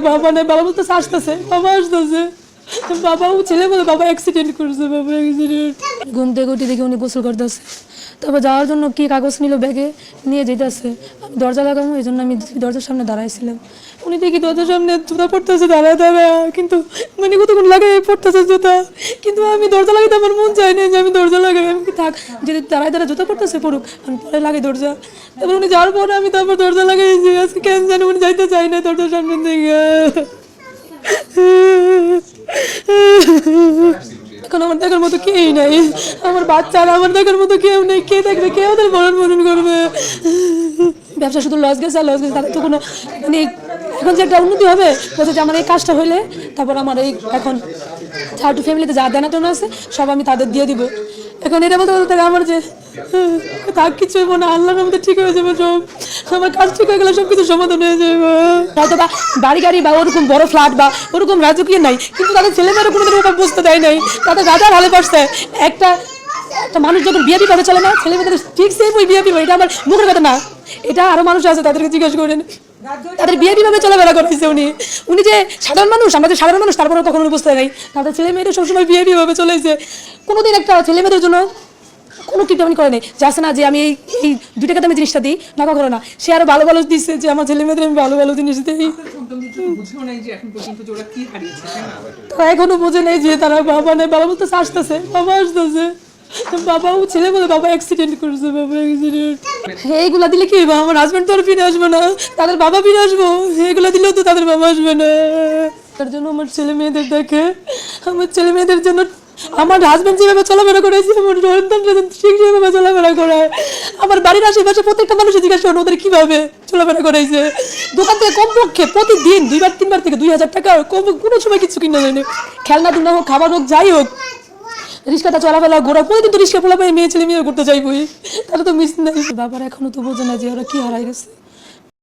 বাবা নেই, বাবা বলতে আসতেছে, বাবা আসতেছে, বাবাও ছেলে বলে বাবা অ্যাক্সিডেন্ট করেছে, বাবা অ্যাক্সিডেন্ট। ঘুম থেকে উঠে দেখি উনি গোসল করতেছে, তারপর যাওয়ার জন্য কি কাগজ নিল ব্যাগে নিয়ে যেতেছে। আমি দরজা লাগাবো এই জন্য আমি দরজার সামনে দাঁড়াইছিলাম। উনি দেখি দরজার সামনে জুতা পড়তেছে দাঁড়ায় দাঁড়ায়, কিন্তু মানে কতক্ষণ লাগে পড়তেছে জুতা, কিন্তু আমি দরজা লাগাইতে আমার মন চাই না যে আমি দরজা লাগাই, আমি কি থাক যদি দাঁড়ায় দাঁড়ায় জুতা পড়তেছে পড়ুক, আমি পরে লাগাই দরজা। তারপর উনি যাওয়ার পরে আমি তারপর দরজা লাগাইছি। আজকে কেন জানি উনি যাইতে চাই না দরজার সামনে থেকে। এখন আমার দেখার মতো কেউই নাই, আমার বাচ্চারা আমার দেখার মতো কেউ নেই, কে দেখবে, কে ওদের ভরণ পোষণ করবে। ব্যবসা শুধু লস গেছে আর লস গেছে, তাদের তো কোনো মানে এখন যে একটা উন্নতি হবে বলছে যে আমার এই কাজটা হইলে তারপর আমার এই এখন ছাড়টু ফ্যামিলিতে যা দেনা টেনা আছে সব আমি তাদের দিয়ে দিব। এখন এটা বলতে বলতে আমার যে তার কিছু হইব না, আল্লাহর মধ্যে ঠিক হয়ে যাবে সব, আমার কাজ ঠিক হয়ে গেলে সব কিছু সমাধান হয়ে যাবে। হয়তো বা বাড়ি গাড়ি বা ওরকম বড় ফ্ল্যাট বা ওরকম রাজকীয় নাই, কিন্তু তাদের ছেলেমেয়েরা কোনোদিন ওরকম বুঝতে দেয় নাই, তাদের রাজার হালে পারছে। একটা মানুষ যখন বিয়ে ভাবে চলে না, ছেলেমেয়েদের ঠিক সেম ওই বিয়ে, এটা আমার মুখের কথা না, এটা আরো মানুষ আছে তাদেরকে জিজ্ঞেস করেন, তাদের বিয়ে বিভাবে চলাফেরা করেছে উনি। উনি যে সাধারণ মানুষ, আমাদের সাধারণ মানুষ, তারপরে কখনো বুঝতে নাই তাদের ছেলে মেয়েদের সবসময় বিয়ে বিভাবে চলেছে। কোনোদিন একটা ছেলে মেয়েদের জন্য কোনো কিপটামি করে নেই যে আসে না যে আমি এই 2 টাকাতে আমি জিনিসটা দিই না, কখনো না। সে আরো ভালো ভালো দিচ্ছে যে আমার ছেলে মেয়েদের আমি ভালো ভালো জিনিস দিই। তারা এখনো বোঝে নেই যে তারা বাবা নেই, বাবা বলতে আসতেছে, বাবা আসতেছে, বাবাও ছেলে বলে বাবা অ্যাক্সিডেন্ট করেছে, বাবা অ্যাক্সিডেন্ট। এইগুলা দিলে কি হইব, আমার হাজব্যান্ড তো আর ফিরে আসবে না, তাদের বাবা ফিরে আসবো, এইগুলা দিলেও তো তাদের বাবা আসবে না। তার জন্য আমার ছেলে মেয়েদের দেখে, আমার ছেলে মেয়েদের জন্য আমার হাজব্যান্ড যেভাবে চলাফেরা করেছে আমার সন্তানরা ঠিক সেভাবে চলাফেরা করায়। আমার বাড়ির আশেপাশে প্রত্যেকটা মানুষের জিজ্ঞাসা করেন ওদের কীভাবে চলাফেরা করাইছে। দোকান থেকে কমপক্ষে প্রতিদিন 2-3 বার থেকে 2000 টাকা কম কোনো সময় কিছু কিনা যায়নি, খেলনা দুলনা হোক, খাবার হোক, যাই হোক, রিক্সাটা চলাফেরা ঘোরা প্রতিদিন তো রিক্সা পোলা পায়ে মেয়ে ছেলে মেয়ে করতে চাইবই, তারা তো মিস নাই। বাবার এখনো তো বোঝে না যে ওরা কি হারাই গেছে।